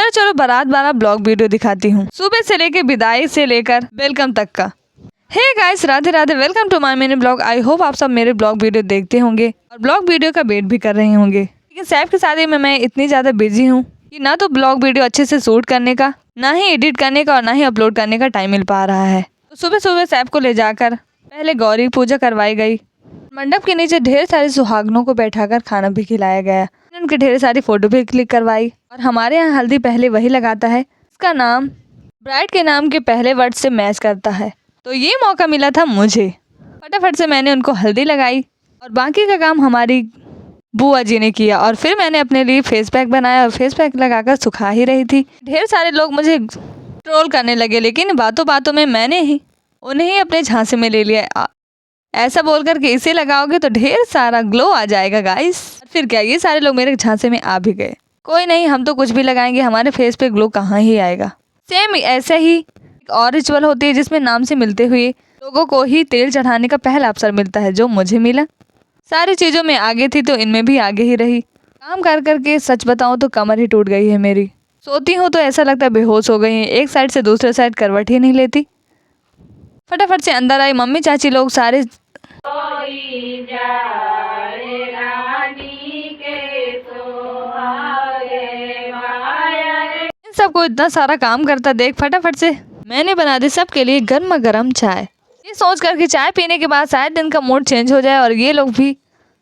चलो चलो बारात वाला ब्लॉग वीडियो दिखाती हूँ, सुबह से लेके विदाई से लेकर वेलकम तक का। Hey guys, Radhe Radhe, welcome to my mini blog. I hope आप सब मेरे ब्लॉग वीडियो देखते होंगे और ब्लॉग वीडियो का वेट भी कर रहे होंगे। लेकिन सैफ की शादी में मैं इतनी ज़्यादा बिजी हूँ कि ना तो ब्लॉग वीडियो अच्छे से शूट करने का, ना ही एडिट करने का और ना ही अपलोड करने का टाइम मिल पा रहा है। तो सुबह सुबह सैफ को ले जाकर पहले गौरी पूजा करवाई गई। मंडप के नीचे ढेर सारे सुहागनों को बैठाकर खाना भी खिलाया गया। उनकी ढेर सारी फोटो भी क्लिक करवाई। और हमारे यहाँ हल्दी पहले वही लगाता है इसका नाम ब्राइड के नाम के पहले वर्ड से मैच करता है। तो ये मौका मिला था मुझे, फटाफट से मैंने उनको हल्दी लगाई और बाकी का काम हमारी बुआ जी ने किया। और फिर मैंने अपने लिए फेस पैक बनाया और फेस पैक लगाकर सुखा ही रही थी। ढेर सारे लोग मुझे ट्रोल करने लगे, लेकिन बातों बातों में मैंने ही उन्हें ही अपने झांसे में ले लिया। ऐसा बोलकर के इसे लगाओगे तो ढेर सारा ग्लो आ जाएगा गाइस। फिर क्या, ये सारे लोग मेरे झांसे में आ भी गए। कोई नहीं, हम तो कुछ भी लगाएंगे, हमारे फेस पे ग्लो कहाँ ही आएगा। सेम ऐसे ही एक और रिचुअल होती है जिसमें नाम से मिलते हुए लोगों को ही तेल चढ़ाने का पहला अवसर मिलता है, जो मुझे मिला। सारी चीज़ों में आगे थी तो इनमें भी आगे ही रही। काम कर करके सच बताऊं तो कमर ही टूट गई है मेरी। सोती हूँ तो ऐसा लगता है बेहोश हो गई है, एक साइड से दूसरे साइड करवट ही नहीं लेती। फटाफट से अंदर आई मम्मी चाची लोग सारे। इन सबको इतना सारा काम करता देख फटाफट से मैंने बना दी सबके लिए गर्मा गर्म चाय। ये सोच कर कि चाय पीने के बाद शायद दिन का मूड चेंज हो जाए और ये लोग भी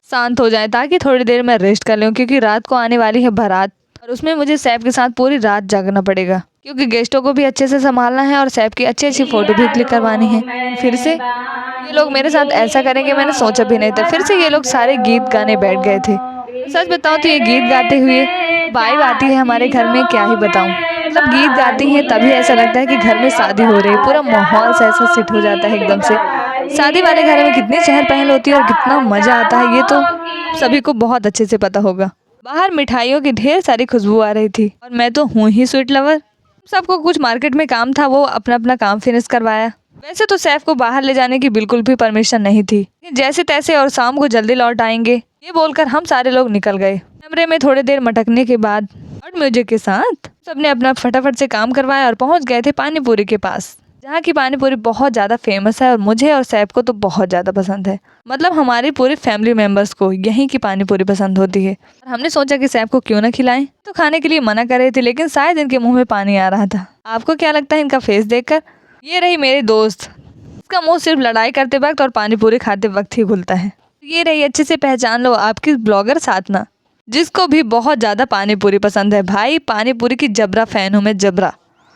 शांत हो जाए, ताकि थोड़ी देर मैं रेस्ट कर लूँ, क्योंकि रात को आने वाली है बारात और उसमें मुझे सैफ के साथ पूरी रात जागना पड़ेगा, क्योंकि गेस्टों को भी अच्छे से संभालना है और सैफ की अच्छी अच्छी फोटो भी क्लिक करवानी है। फिर से ये लोग मेरे साथ ऐसा करेंगे मैंने सोचा भी नहीं था। फिर से ये लोग सारे गीत गाने बैठ गए थे। सच बताऊँ तो ये गीत गाते हुए वाइब आती है हमारे घर में, क्या ही बताऊँ। मतलब गीत गाती हैं तभी ऐसा लगता है कि घर में शादी हो रही है, पूरा माहौल सा ऐसा सेट हो जाता है एकदम से। शादी वाले घर में कितनी चहल पहल होती है और कितना मज़ा आता है, ये तो सभी को बहुत अच्छे से पता होगा। बाहर मिठाइयों की ढेर सारी खुशबू आ रही थी और मैं तो हूँ ही स्वीट लवर। सबको कुछ मार्केट में काम था, वो अपना अपना काम फिनिश करवाया। वैसे तो सैफ को बाहर ले जाने की बिल्कुल भी परमिशन नहीं थी, जैसे तैसे और शाम को जल्दी लौट आएंगे ये बोलकर हम सारे लोग निकल गए। कमरे में थोड़ी देर मटकने के बाद और म्यूजिक के साथ सबने अपना फटाफट से काम करवाया और पहुंच गए थे पानी पूरी के पास, जहाँ की पानी पूरी बहुत ज़्यादा फेमस है और मुझे और सैफ को तो बहुत ज़्यादा पसंद है। मतलब हमारी पूरी फैमिली मेम्बर्स को यहीं की पानी पूरी पसंद होती है। और हमने सोचा कि सैफ को क्यों ना खिलाएं, तो खाने के लिए मना कर रहे थे, लेकिन शायद इनके मुंह में पानी आ रहा था। आपको क्या लगता है इनका फेस देखकर? ये रही मेरी दोस्त, इसका मुंह सिर्फ लड़ाई करते वक्त और पानी पूरी खाते वक्त ही खुलता है। ये रही, अच्छे से पहचान लो, आपकी ब्लॉगर साधना, जिसको भी बहुत ज़्यादा पानी पूरी पसंद है। भाई पानी पूरी की जबरा फ़ैन हूँ मैं, जबरा,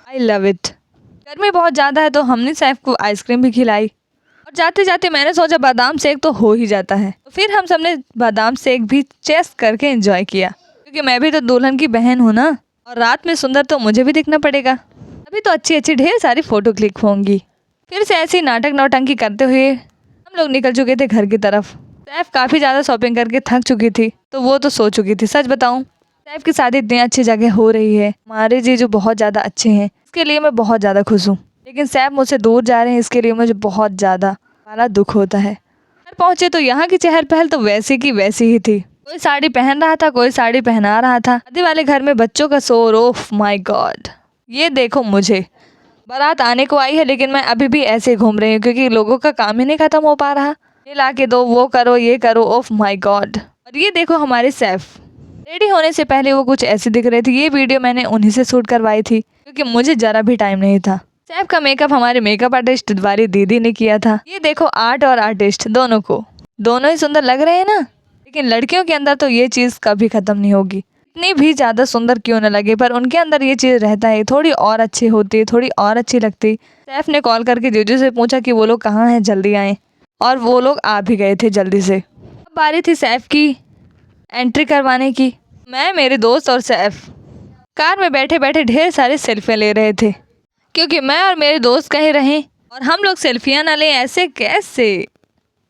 आई लव इट। गर्मी बहुत ज़्यादा है तो हमने सैफ को आइसक्रीम भी खिलाई और जाते जाते मैंने सोचा बादाम शेक तो हो ही जाता है, तो फिर हम सबने बादाम शेक भी चेस्ट करके एंजॉय किया, क्योंकि मैं भी तो दुल्हन की बहन हूँ ना, और रात में सुंदर तो मुझे भी दिखना पड़ेगा, अभी तो अच्छी अच्छी ढेर सारी फ़ोटो क्लिक होंगी। फिर से ऐसी नाटक नौटंकी करते हुए हम लोग निकल चुके थे घर की तरफ। सैफ काफ़ी ज़्यादा शॉपिंग करके थक चुकी थी, तो वो तो सो चुकी थी। सच बताऊं, सैफ की शादी इतनी अच्छी जगह हो रही है, हमारे जीजू बहुत ज़्यादा अच्छे हैं, इसके लिए मैं बहुत ज़्यादा खुश हूँ। लेकिन सैफ मुझसे दूर जा रहे हैं, इसके लिए मुझे बहुत ज़्यादा वाला दुख होता है। घर पहुँचे तो यहाँ की चहल पहल तो वैसी की वैसी ही थी। कोई साड़ी पहन रहा था, कोई साड़ी पहना रहा था। शादी वाले घर में बच्चों का शोर, ओफ माई गॉड। ये देखो, मुझे बारात आने को आई है लेकिन मैं अभी भी ऐसे घूम रही हूँ, क्योंकि लोगों का काम ही नहीं खत्म हो पा रहा। ये ला के दो, वो करो, ये करो, ओफ माय गॉड। और ये देखो हमारे सैफ, रेडी होने से पहले वो कुछ ऐसी दिख रही थी। ये वीडियो मैंने उन्हीं से शूट करवाई थी, क्योंकि मुझे ज़रा भी टाइम नहीं था। सैफ का मेकअप हमारे मेकअप आर्टिस्ट द्वारी दीदी ने किया था। ये देखो, आर्ट और आर्टिस्ट दोनों ही सुंदर लग रहे हैं ना। लेकिन लड़कियों के अंदर तो ये चीज़ कभी ख़त्म नहीं होगी, इतनी भी ज़्यादा सुंदर क्यों न लगे, पर उनके अंदर ये चीज़ रहता है, थोड़ी और अच्छी होती, थोड़ी और अच्छी लगती। सैफ ने कॉल करके जीजू से पूछा कि वो लोग कहाँ हैं, जल्दी आएँ, और वो लोग आ भी गए थे जल्दी से। अब बारी थी सैफ की एंट्री करवाने की। मैं, मेरे दोस्त और सैफ कार में बैठे बैठे ढेर सारे सेल्फियाँ ले रहे थे, क्योंकि मैं और मेरे दोस्त कहे रहें और हम लोग सेल्फियाँ ना लें, ऐसे कैसे।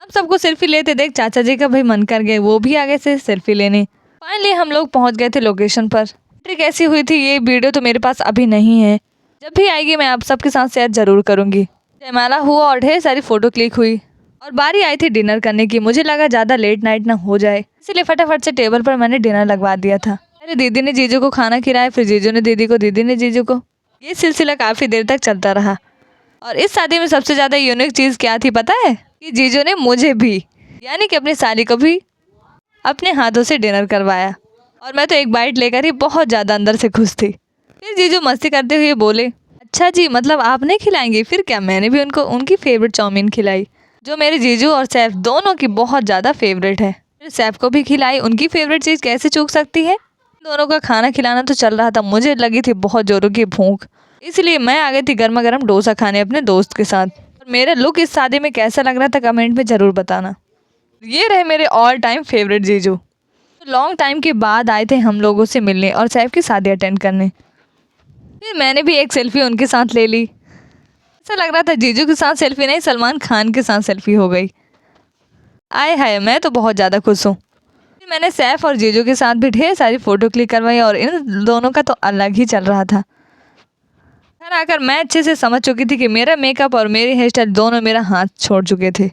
अब सबको सेल्फी लेते देख चाचा जी का भाई मन कर गए, वो भी आगे से सेल्फी लेने। फाइनली हम लोग पहुंच गए थे लोकेशन पर। एंट्री कैसी हुई थी ये वीडियो तो मेरे पास अभी नहीं है, जब भी आएगी मैं आप सबके साथ शेयर जरूर करूंगी। जयमाला हुआ और ढेर सारी फ़ोटो क्लिक हुई और बारी आई थी डिनर करने की। मुझे लगा ज़्यादा लेट नाइट ना हो जाए, इसलिए फटाफट से टेबल पर मैंने डिनर लगवा दिया था। पहले दीदी ने जीजू को खाना खिलाया, फिर जीजू ने दीदी को, दीदी ने जीजू को। ये सिलसिला काफ़ी देर तक चलता रहा। और इस शादी में सबसे ज़्यादा यूनिक चीज़ क्या थी पता है? कि जीजू ने मुझे भी, यानी कि अपनी साली को भी अपने हाथों से डिनर करवाया। और मैं तो एक बाइट लेकर ही बहुत ज़्यादा अंदर से खुश थी। फिर जीजू मस्ती करते हुए बोले, अच्छा जी, मतलब आप नहीं खिलाएंगे? फिर क्या, मैंने भी उनको उनकी फेवरेट चाउमीन खिलाई, जो मेरे जीजू और सैफ दोनों की बहुत ज़्यादा फेवरेट है। फिर सैफ को भी खिलाई, उनकी फेवरेट चीज़ कैसे चूक सकती है। दोनों का खाना खिलाना तो चल रहा था, मुझे लगी थी बहुत जोरों की भूख, इसलिए मैं आ गई थी गर्मा गर्म डोसा खाने अपने दोस्त के साथ। और मेरा लुक इस शादी में कैसा लग रहा था कमेंट में ज़रूर बताना। ये रहे मेरे ऑल टाइम फेवरेट जीजू। लॉन्ग टाइम के बाद आए थे हम लोगों से मिलने और सैफ की शादी अटेंड करने। फिर मैंने भी एक सेल्फी उनके साथ ले ली। ऐसा लग रहा था जीजू के साथ सेल्फी नहीं, सलमान खान के साथ सेल्फी हो गई। आए हाय, मैं तो बहुत ज़्यादा खुश हूँ। फिर मैंने सैफ और जीजू के साथ भी ढेर सारी फ़ोटो क्लिक करवाई और इन दोनों का तो अलग ही चल रहा था। घर आकर मैं अच्छे से समझ चुकी थी कि मेरा मेकअप और मेरी हेयर स्टाइल दोनों मेरा हाथ छोड़ चुके थे,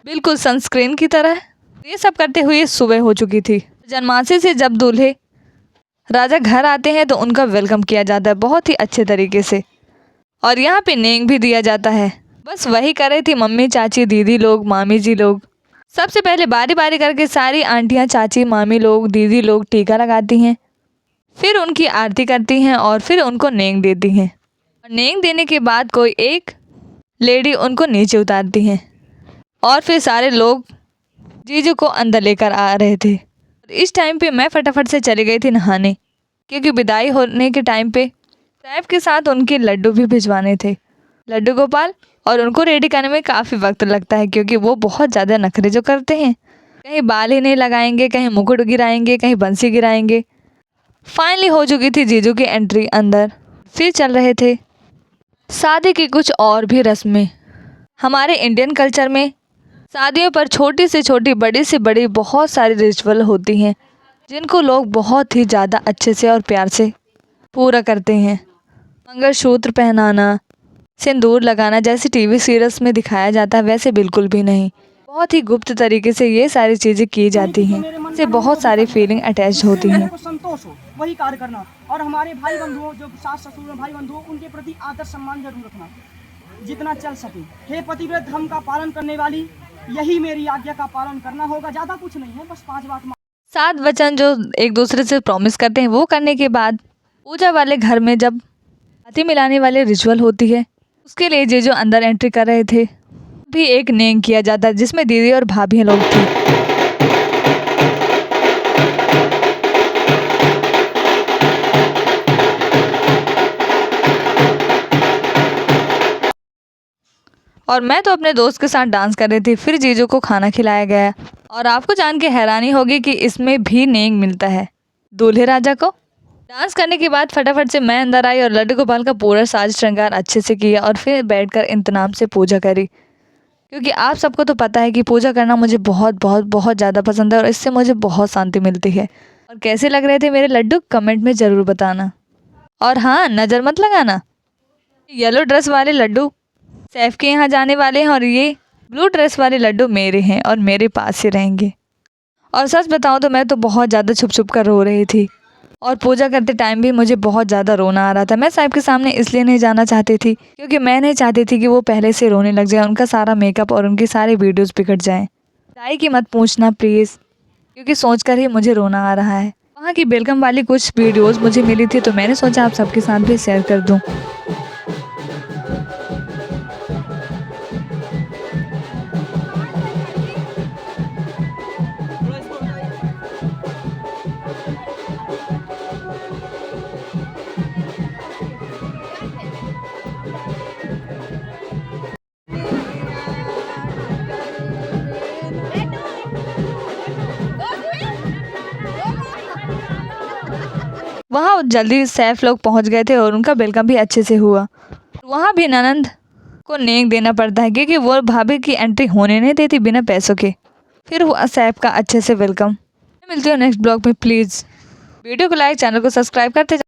बिल्कुल सनस्क्रीन की तरह। ये सब करते हुए सुबह हो चुकी थी। जनमानसी से जब दूल्हे राजा घर आते हैं तो उनका वेलकम किया जाता है बहुत ही अच्छे तरीके से, और यहाँ पे नेंग भी दिया जाता है। बस वही कर रही थी मम्मी, चाची, दीदी लोग, मामी जी लोग। सबसे पहले बारी बारी करके सारी आंटियाँ, चाची, मामी लोग, दीदी लोग टीका लगाती हैं, फिर उनकी आरती करती हैं और फिर उनको नेंग देती हैं। और नेंग देने के बाद कोई एक लेडी उनको नीचे उतारती हैं और फिर सारे लोग जीजू को अंदर लेकर आ रहे थे। इस टाइम पे मैं फटाफट से चली गई थी नहाने, क्योंकि विदाई होने के टाइम पे सैफ के साथ उनके लड्डू भी भिजवाने थे, लड्डू गोपाल। और उनको रेडी करने में काफ़ी वक्त लगता है, क्योंकि वो बहुत ज़्यादा नखरे जो करते हैं, कहीं बाल ही नहीं लगाएंगे, कहीं मुकुट गिराएंगे, कहीं बंसी गिराएंगे। फाइनली हो चुकी थी जीजू की एंट्री अंदर। फिर चल रहे थे शादी की कुछ और भी रस्में। हमारे इंडियन कल्चर में शादियों पर छोटी से छोटी, बड़ी से बड़ी बहुत सारी रिचुअल होती हैं, जिनको लोग बहुत ही ज़्यादा अच्छे से और प्यार से पूरा करते हैं। मंगलसूत्र पहनाना, सिंदूर लगाना, जैसे टीवी सीरियल्स में दिखाया जाता है वैसे बिल्कुल भी नहीं। बहुत ही गुप्त तरीके से ये सारी चीज़ें की जाती हैं, इससे बहुत सारी फीलिंग अटैच होती हैं। संतोष हो वही कार्य करना, और हमारे भाई बंधुओं, जो सास ससुर भाई बंधु, उनके प्रति आदर सम्मान जरूर रखना, जितना चल सके। हे पतिव्रत धर्म का पालन करने वाली, यही मेरी आज्ञा का पालन करना होगा। ज़्यादा कुछ नहीं है, बस 5 बात। 7 वचन जो एक दूसरे से प्रॉमिस करते हैं, वो करने के बाद पूजा वाले घर में जब हाथी मिलाने वाली रिचुअल होती है, उसके लिए जीजू अंदर एंट्री कर रहे थे। भी एक नेंग किया जाता है, जिसमें दीदी और भाभी लोग थे। और मैं तो अपने दोस्त के साथ डांस कर रही थी। फिर जीजू को खाना खिलाया गया, और आपको जान के हैरानी होगी कि इसमें भी नेंग मिलता है दूल्हे राजा को। डांस करने के बाद फटाफट से मैं अंदर आई और लड्डू गोपाल का पूरा साज श्रृंगार अच्छे से किया, और फिर बैठकर इंतज़ाम से पूजा करी, क्योंकि आप सबको तो पता है कि पूजा करना मुझे बहुत बहुत बहुत ज़्यादा पसंद है, और इससे मुझे बहुत शांति मिलती है। और कैसे लग रहे थे मेरे लड्डू, कमेंट में ज़रूर बताना। और हाँ, नज़र मत लगाना, येलो ड्रेस वाले लड्डू सैफ के यहाँ जाने वाले हैं, और ये ब्लू ड्रेस वाले लड्डू मेरे हैं और मेरे पास ही रहेंगे। और सच बताऊँ तो मैं तो बहुत ज़्यादा छुप छुप कर रो रही थी, और पूजा करते टाइम भी मुझे बहुत ज़्यादा रोना आ रहा था। मैं साहिब के सामने इसलिए नहीं जाना चाहती थी, क्योंकि मैं नहीं चाहती थी कि वो पहले से रोने लग जाए, उनका सारा मेकअप और उनकी सारे वीडियोस बिगड़ जाएं। ताई की मत पूछना प्लीज़, क्योंकि सोचकर ही मुझे रोना आ रहा है। वहाँ की वेलकम वाली कुछ वीडियोज़ मुझे मिली थी, तो मैंने सोचा आप सबके साथ भी शेयर कर दूँ। वहाँ जल्दी सैफ लोग पहुँच गए थे और उनका वेलकम भी अच्छे से हुआ। वहाँ भी ननंद को नेक देना पड़ता है, क्योंकि वो भाभी की एंट्री होने नहीं देती बिना पैसों के। फिर हुआ सैफ का अच्छे से वेलकम। मिलती हूँ नेक्स्ट ब्लॉग में। प्लीज़ वीडियो को लाइक, चैनल को सब्सक्राइब करते